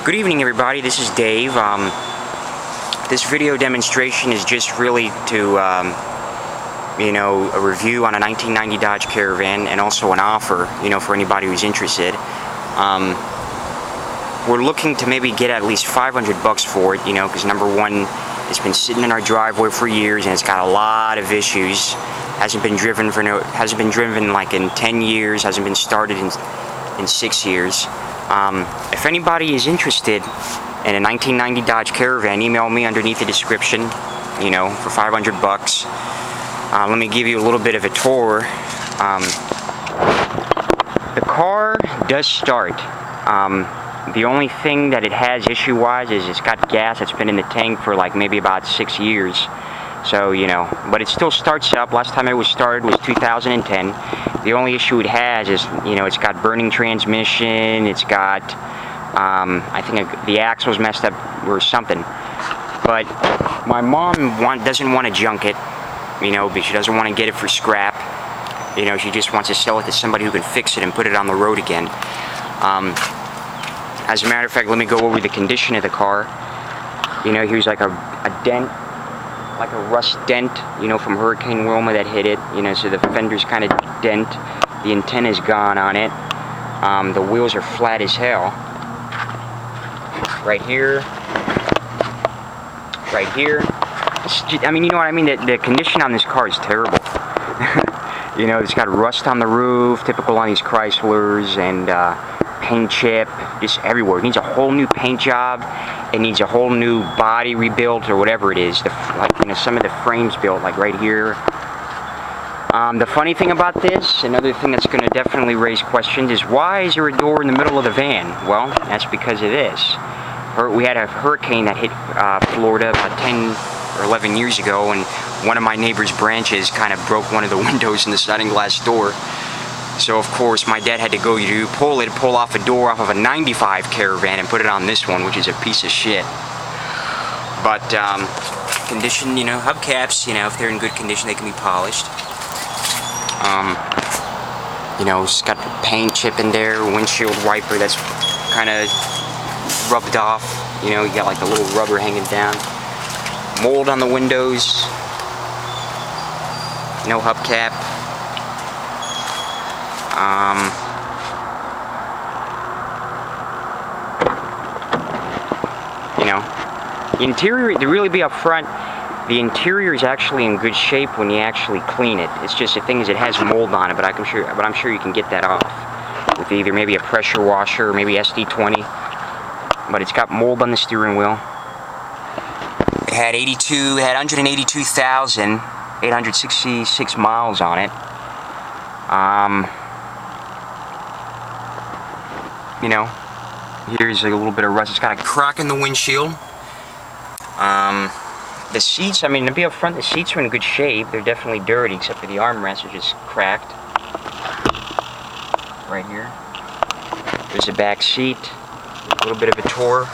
Good evening, everybody. This is Dave. This video demonstration is just really to, a review on a 1990 Dodge Caravan and also an offer, for anybody who's interested. We're looking to maybe get at least $500 for it, because number one, it's been sitting in our driveway for years and it's got a lot of issues. Hasn't been driven like in 10 years. Hasn't been started in 6 years. If anybody is interested in a 1990 Dodge Caravan, email me underneath the description, for $500. Let me give you a little bit of a tour. The car does start. The only thing that it has issue-wise is it's got gas that's been in the tank for like maybe about 6 years. So, but it still starts up. Last time it was started was 2010. The only issue it has is, it's got burning transmission, it's got, I think the axle's messed up or something. But my mom doesn't want to junk it, because she doesn't want to get it for scrap. She just wants to sell it to somebody who can fix it and put it on the road again. As a matter of fact, let me go over the condition of the car. Here's like a dent, like a rust dent, from Hurricane Wilma that hit it, so the fender's kind of dent, the antenna's gone on it, the wheels are flat as hell, right here, I mean, you know what I mean, the condition on this car is terrible. It's got rust on the roof, typical on these Chryslers, and paint chip just everywhere. It needs a whole new paint job. It needs a whole new body rebuilt or whatever it is. Some of the frames built, like right here. The funny thing about this, another thing that's going to definitely raise questions, is why is there a door in the middle of the van? Well, that's because of this. We had a hurricane that hit Florida about 10 or 11 years ago, and one of my neighbor's branches kind of broke one of the windows in the sliding glass door. So of course my dad had to go pull off a door off of a 95 Caravan and put it on this one, which is a piece of shit. But condition, hubcaps, if they're in good condition, they can be polished. It's got the paint chip in there, windshield wiper that's kind of rubbed off. You got like the little rubber hanging down. Mold on the windows. No hubcap. The interior, to really be up front, the interior is actually in good shape when you actually clean it. It's just the thing is it has mold on it, but I'm sure you can get that off with either maybe a pressure washer or maybe SD20. But it's got mold on the steering wheel. It had 182,866 miles on it. Here's a little bit of rust. It's got a crack in the windshield. The seats, to be up front, the seats are in good shape. They're definitely dirty, except for the armrests are just cracked. Right here. There's the back seat. A little bit of a tour.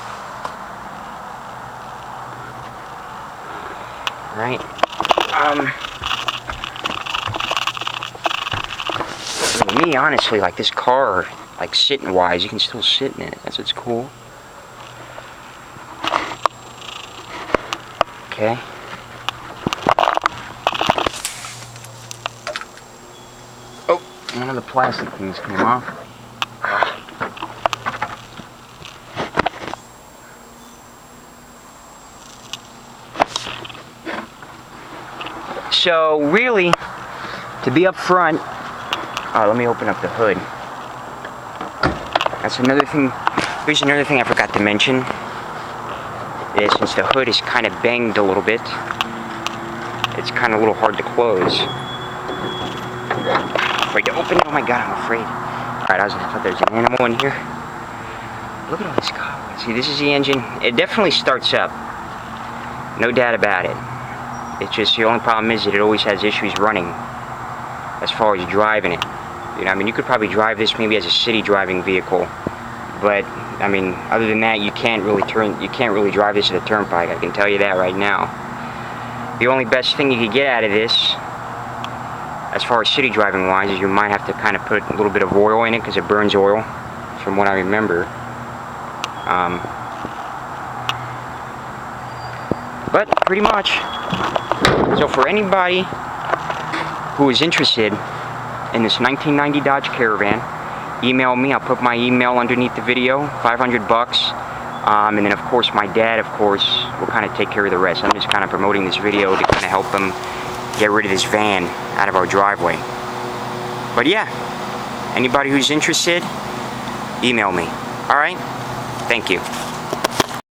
Right. Me, honestly, like this car, like sitting wise, you can still sit in it. That's what's cool. Okay. Oh, one of the plastic things came off. So really, to be up front, let me open up the hood. That's another thing. Here's another thing I forgot to mention. Is since the hood is kind of banged a little bit, it's kind of a little hard to close. Afraid to open it. Oh my god, I'm afraid. Alright, I thought there was an animal in here. Look at all this cobweb. See, this is the engine. It definitely starts up. No doubt about it. It's just the only problem is that it always has issues running as far as driving it. You could probably drive this maybe as a city driving vehicle, but other than that, you can't really drive this at a turnpike. I can tell you that right now. The only best thing you could get out of this, as far as city driving wise, is you might have to kind of put a little bit of oil in it because it burns oil, from what I remember. But pretty much. So for anybody who is interested in this 1990 Dodge Caravan, email me. I'll put my email underneath the video. $500. And then of course my dad, of course, will kind of take care of the rest. I'm just kind of promoting this video to kind of help him get rid of this van out of our driveway. But yeah, anybody who's interested, email me. Alright? Thank you.